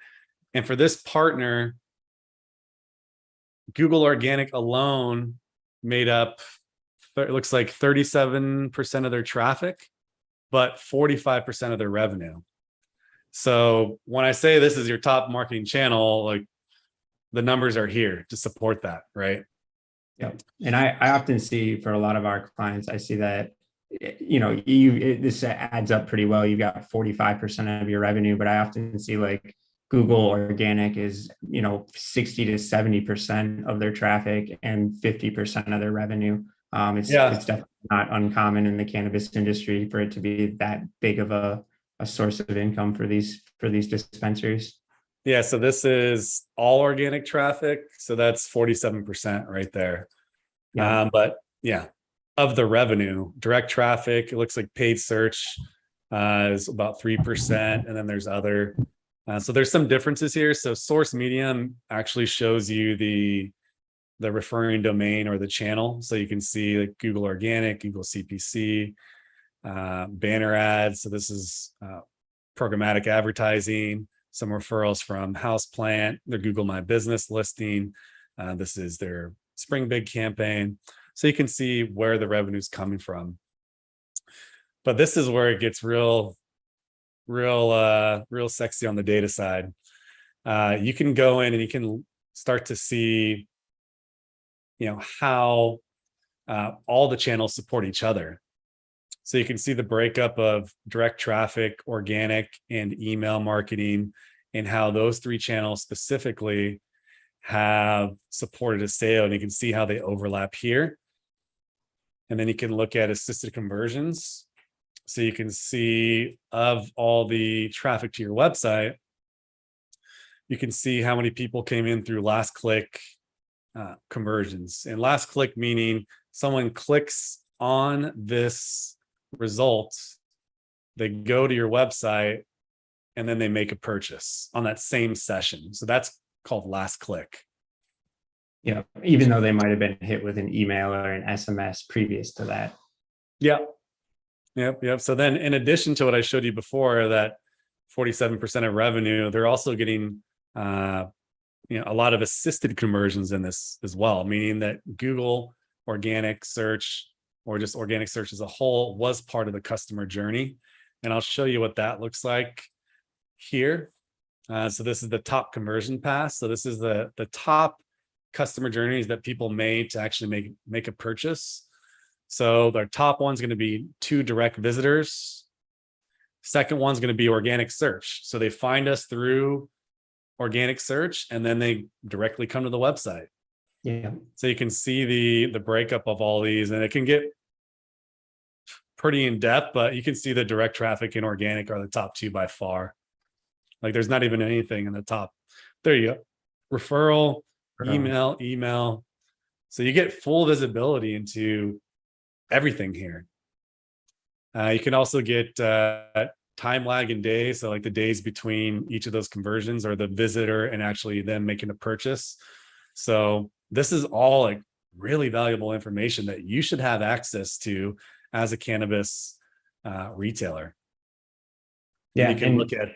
And for this partner, Google Organic alone made up, it looks like 37% of their traffic, but 45% of their revenue. So when I say this is your top marketing channel, like the numbers are here to support that, right? Yeah. And I often see for a lot of our clients, I see that, this adds up pretty well. You've got 45% of your revenue, but I often see like Google Organic is, 60 to 70% of their traffic and 50% of their revenue. It's definitely not uncommon in the cannabis industry for it to be that big of a source of income for these dispensaries. Yeah, so this is all organic traffic. So that's 47% right there. Yeah. But yeah, of the revenue, direct traffic, it looks like paid search is about 3%. And then there's other. So there's some differences here. So source medium actually shows you the referring domain or the channel. So you can see like Google Organic, Google CPC, banner ads. So this is programmatic advertising, some referrals from Houseplant, their Google My Business listing. This is their Spring Big campaign. So you can see where the revenue is coming from. But this is where it gets real sexy on the data side. You can go in and you can start to see, how all the channels support each other. So you can see the breakup of direct traffic, organic, and email marketing, and how those 3 channels specifically have supported a sale. And you can see how they overlap here. And then you can look at assisted conversions. So you can see of all the traffic to your website, you can see how many people came in through last click conversions. And last click meaning someone clicks on this result, they go to your website, and then they make a purchase on that same session. So that's called last click. Yeah, even though they might have been hit with an email or an SMS previous to that. Yeah. Yep. So then in addition to what I showed you before, that 47% of revenue, they're also getting a lot of assisted conversions in this as well, meaning that Google organic search or just organic search as a whole was part of the customer journey. And I'll show you what that looks like here. So this is the top conversion path. So this is the top customer journeys that people made to actually make a purchase. So their top one's going to be 2 direct visitors. Second one's going to be organic search. So they find us through organic search and then they directly come to the website. Yeah. So you can see the breakup of all these, and it can get pretty in depth, but you can see the direct traffic and organic are the top 2 by far. Like there's not even anything in the top. There you go. Referral, email. So you get full visibility into everything here. You can also get time lag in days. So like the days between each of those conversions or the visitor and actually them making a purchase. So this is all like really valuable information that you should have access to as a cannabis retailer. Yeah. And you can look at,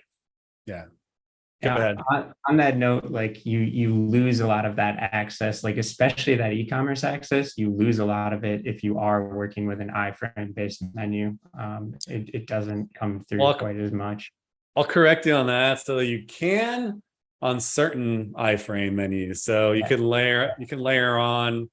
Go ahead. On that note, like you lose a lot of that access, like especially that e-commerce access, you lose a lot of it if you are working with an iframe based menu. It doesn't come through quite as much. I'll correct you on that. So you can on certain iframe menus. So you can layer on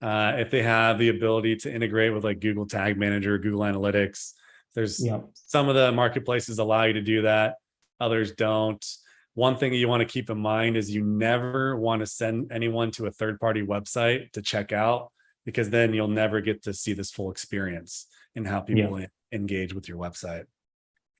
if they have the ability to integrate with like Google Tag Manager, Google Analytics. There's some of the marketplaces allow you to do that. Others don't. One thing you want to keep in mind is you never want to send anyone to a third-party website to check out, because then you'll never get to see this full experience and how people engage with your website.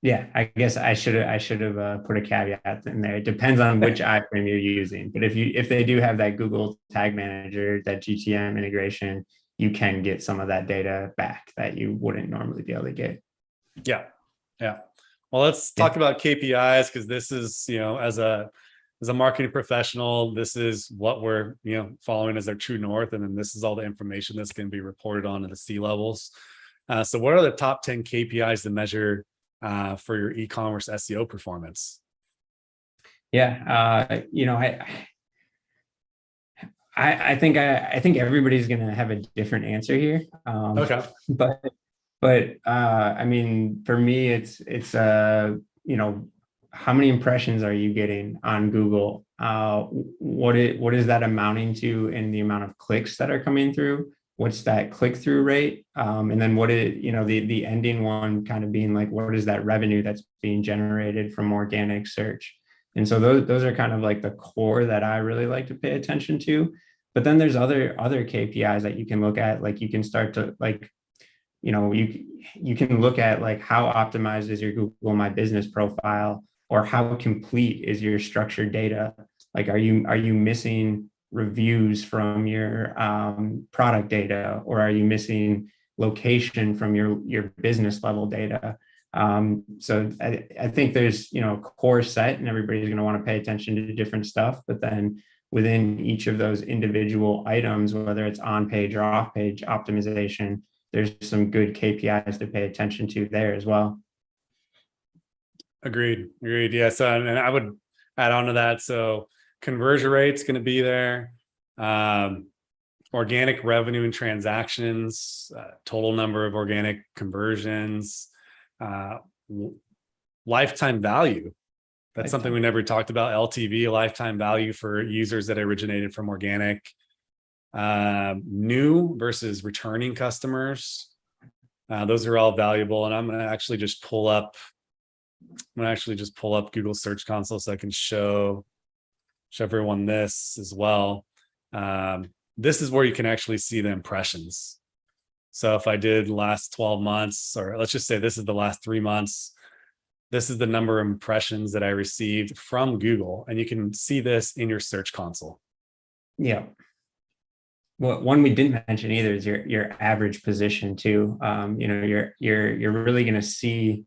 Yeah, I guess I should have put a caveat in there. It depends on which iframe you're using, but if they do have that Google Tag Manager, that GTM integration, you can get some of that data back that you wouldn't normally be able to get. Yeah. Well, let's talk about KPIs, because this is, as a marketing professional, this is what we're, following as our true north. And then this is all the information that's going to be reported on in the C levels. So what are the top 10 KPIs to measure for your e-commerce SEO performance? Yeah. I think everybody's going to have a different answer here. Okay. But I mean, for me, it's how many impressions are you getting on Google? What is that amounting to in the amount of clicks that are coming through? What's that click-through rate? And then the ending one kind of being like, what is that revenue that's being generated from organic search? And so those are kind of like the core that I really like to pay attention to. But then there's other KPIs that you can look at. Like you can start to you can look at like how optimized is your Google My Business profile, or how complete is your structured data? Like, are you missing reviews from your product data, or are you missing location from your business level data? So I think there's a core set, and everybody's going to want to pay attention to different stuff. But then within each of those individual items, whether it's on page or off page optimization, there's some good KPIs to pay attention to there as well. Agreed. Yeah. So, and I would add on to that. So conversion rate's going to be there. Organic revenue and transactions, total number of organic conversions, lifetime value. That's something we never talked about. LTV, lifetime value for users that originated from organic. New versus returning customers. Those are all valuable. And I'm going to actually just pull up Google Search Console so I can show everyone this as well. This is where you can actually see the impressions. So if I did last 12 months, or let's just say this is the last 3 months, this is the number of impressions that I received from Google. And you can see this in your search console. Yeah. Well, one we didn't mention either is your average position too. You're really going to see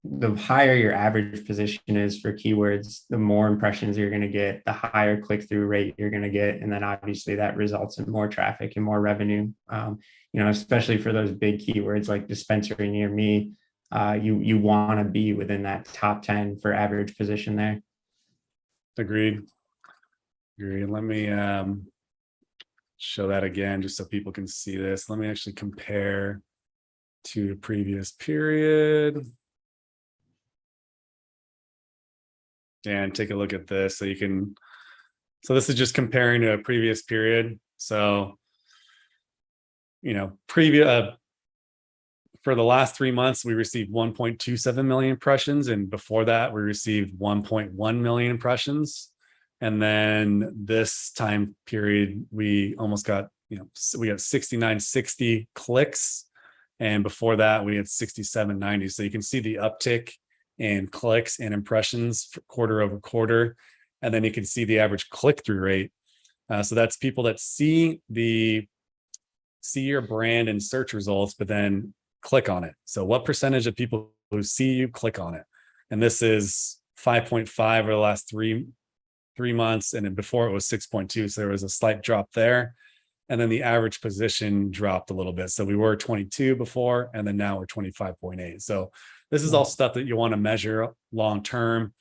the higher your average position is for keywords, the more impressions you're going to get, the higher click-through rate you're going to get. And then obviously that results in more traffic and more revenue, especially for those big keywords like dispensary near me. You want to be within that top 10 for average position there. Agreed. Let me show that again, just so people can see this. Let me actually compare to the previous period. And take a look at this. So this is just comparing to a previous period. So, for the last 3 months, we received 1.27 million impressions. And before that, we received 1.1 million impressions. And then this time period, we almost got, we got 6960 clicks. And before that, we had 6790. So you can see the uptick and clicks and impressions quarter over quarter. And then you can see the average click-through rate. So that's people that see your brand in search results, but then click on it. So what percentage of people who see you click on it? And this is 5.5 over the last three months. And then before it was 6.2. So there was a slight drop there. And then the average position dropped a little bit. So we were 22 before, and then now we're 25.8. So this is all stuff that you want to measure long term.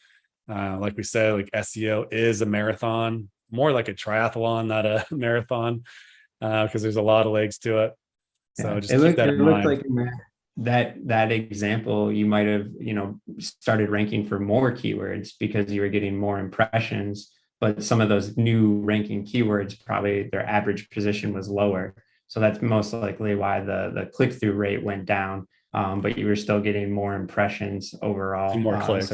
Like we said, like SEO is a marathon, more like a triathlon, not a marathon, because there's a lot of legs to it. So just keep that in mind. Like in that example, you might have started ranking for more keywords because you were getting more impressions, but some of those new ranking keywords, probably their average position was lower. So that's most likely why the click-through rate went down. But you were still getting more impressions overall. And more clicks.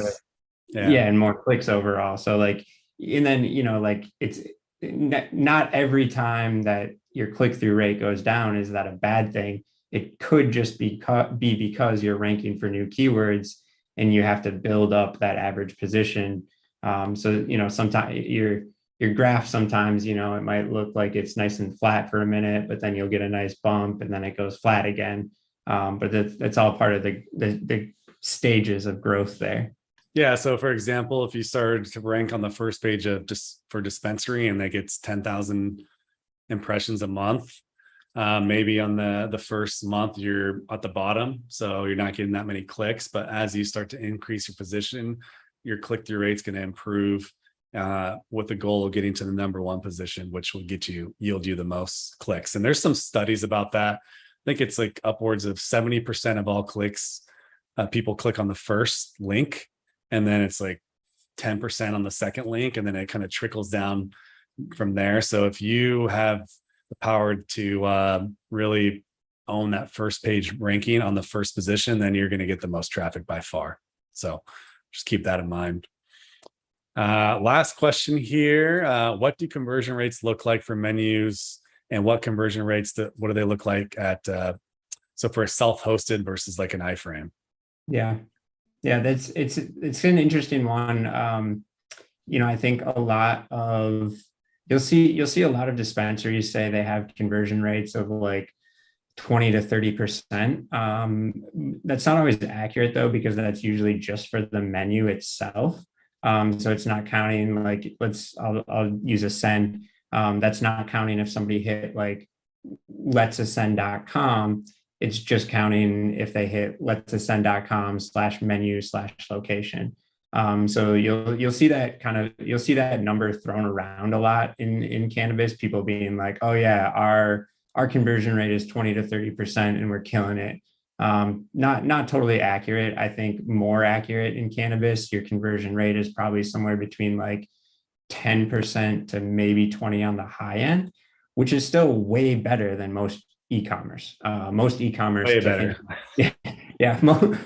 And more clicks overall. So and then, it's not every time that your click-through rate goes down is that a bad thing. It could just be because you're ranking for new keywords and you have to build up that average position. Sometimes your graph, sometimes, it might look like it's nice and flat for a minute, but then you'll get a nice bump and then it goes flat again. But that's all part of the stages of growth there. Yeah. So for example, if you started to rank on the first page of just for dispensary and that gets 10,000 impressions a month, maybe on the first month you're at the bottom, so you're not getting that many clicks. But as you start to increase your position, your click-through rate's going to improve, with the goal of getting to the number one position, which will yield you the most clicks. And there's some studies about that. I think it's like upwards of 70% of all clicks, people click on the first link, and then it's like 10% on the second link, and then it kind of trickles down from there. So if you have the power to really own that first page ranking on the first position, then you're going to get the most traffic by far. So just keep that in mind. Last question here. What do conversion rates look like for menus, and what conversion rates what do they look like at so for a self-hosted versus like an iframe? Yeah, it's an interesting one. I think a lot of you'll see a lot of dispensaries say they have conversion rates of like 20 to 30%. That's not always accurate though, because that's usually just for the menu itself. So it's not counting like, I'll use Ascend. That's not counting if somebody hit like letsascend.com. It's just counting if they hit letsascend.com/menu/location. So you'll see that number thrown around a lot in cannabis, people being like, oh yeah, our conversion rate is 20 to 30% and we're killing it. Not totally accurate. I think more accurate in cannabis, your conversion rate is probably somewhere between like 10% to maybe 20 on the high end, which is still way better than most e-commerce. Most e-commerce, way better.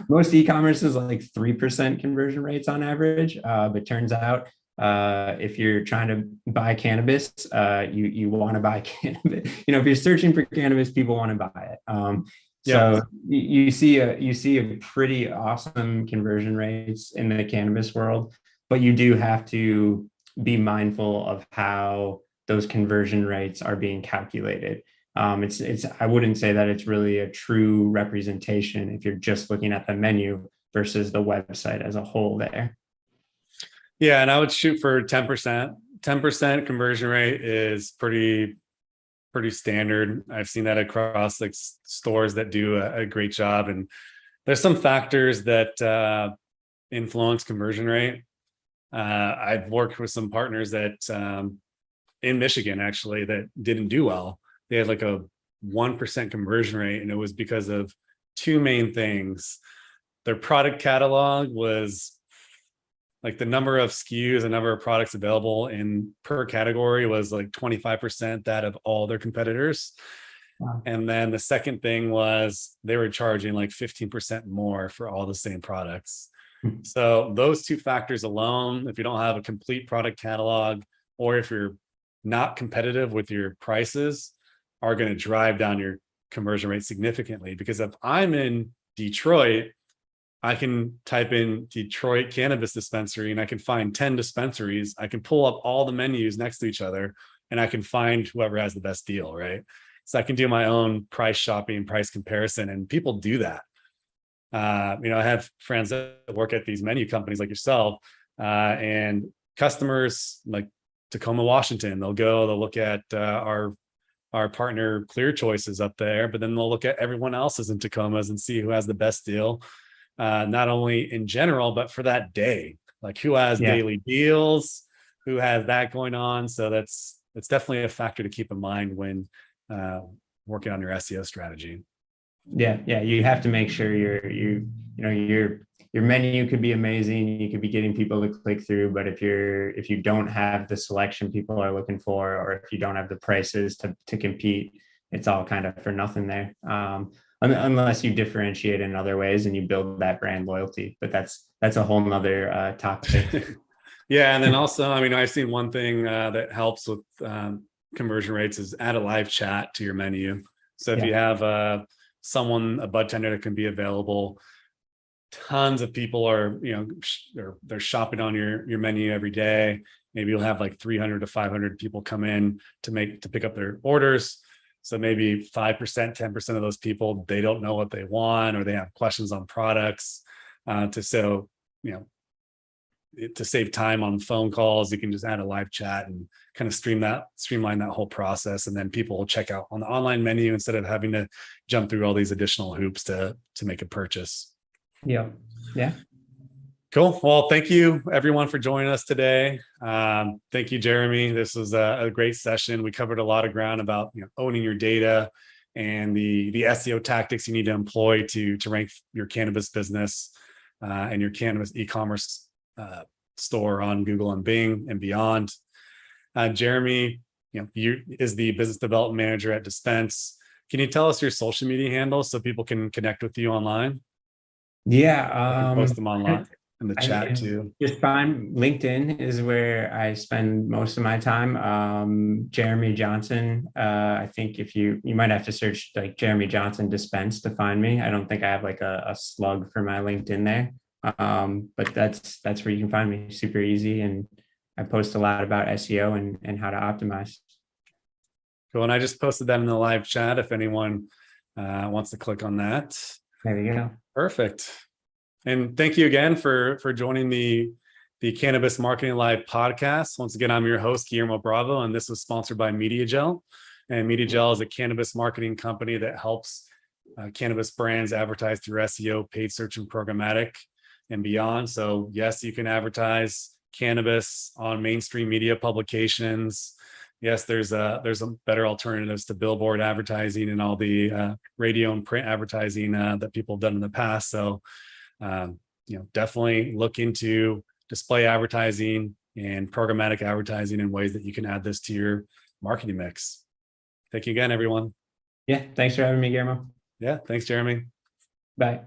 Most e-commerce is like 3% conversion rates on average. But turns out if you're trying to buy cannabis, you want to buy cannabis. If you're searching for cannabis, people want to buy it. Yep. So you see a pretty awesome conversion rates in the cannabis world, but you do have to be mindful of how those conversion rates are being calculated. It's I wouldn't say that it's really a true representation if you're just looking at the menu versus the website as a whole there. Yeah, and I would shoot for 10%. 10% conversion rate is pretty standard. I've seen that across like stores that do a great job. And there's some factors that influence conversion rate. I've worked with some partners that in Michigan actually that didn't do well. They had like a 1% conversion rate, and it was because of two main things. Their product catalog was like the number of SKUs, the number of products available in per category was like 25% that of all their competitors. Wow. And then the second thing was they were charging like 15% more for all the same products. Hmm. So those two factors alone, if you don't have a complete product catalog, or if you're not competitive with your prices, are going to drive down your conversion rate significantly. Because if I'm in Detroit, I can type in Detroit cannabis dispensary and I can find 10 dispensaries. I can pull up all the menus next to each other and I can find whoever has the best deal, right? So I can do my own price shopping, price comparison, and people do that. I have friends that work at these menu companies like yourself, and customers like Tacoma, Washington, they'll look at our partner Clear Choices up there, but then they'll look at everyone else's in Tacomas and see who has the best deal. Not only in general, but for that day, like who has daily deals, who has that going on. So that's definitely a factor to keep in mind when working on your SEO strategy. Yeah, you have to make sure your menu could be amazing, you could be getting people to click through, but if you don't have the selection people are looking for, or if you don't have the prices to compete, it's all kind of for nothing there. Unless you differentiate in other ways and you build that brand loyalty, but that's a whole nother topic. Yeah, and then also, I've seen one thing that helps with conversion rates is add a live chat to your menu. So if you have a bud tender that can be available, tons of people are they're shopping on your menu every day. Maybe you'll have like 300 to 500 people come in to pick up their orders. So maybe 5%, 10% of those people, they don't know what they want, or they have questions on products. To save time on phone calls, you can just add a live chat and kind of streamline that whole process. And then people will check out on the online menu instead of having to jump through all these additional hoops to make a purchase. Yeah. Cool. Well, thank you everyone for joining us today. Thank you, Jeremy. This was a great session. We covered a lot of ground about owning your data and the SEO tactics you need to employ to rank your cannabis business and your cannabis e-commerce store on Google and Bing and beyond. Jeremy, you is the business development manager at Dispense. Can you tell us your social media handles so people can connect with you online? Yeah. Post them online in the chat too. Just fine. LinkedIn is where I spend most of my time. Jeremy Johnson. I think if you might have to search like Jeremy Johnson Dispense to find me. I don't think I have like a slug for my LinkedIn there. But that's where you can find me. Super easy, and I post a lot about SEO and how to optimize. Cool. And I just posted that in the live chat if anyone wants to click on that. There you go. Perfect. And thank you again for joining the Cannabis Marketing Live podcast. Once again, I'm your host, Guillermo Bravo, and this was sponsored by Mediajel. And Mediajel is a cannabis marketing company that helps cannabis brands advertise through SEO, paid search, and programmatic and beyond. So yes, you can advertise cannabis on mainstream media publications. Yes, there's a better alternatives to billboard advertising and all the radio and print advertising that people have done in the past. So definitely look into display advertising and programmatic advertising in ways that you can add this to your marketing mix. Thank you again, everyone. Yeah, thanks for having me, Guillermo. Yeah, thanks, Jeremy. Bye.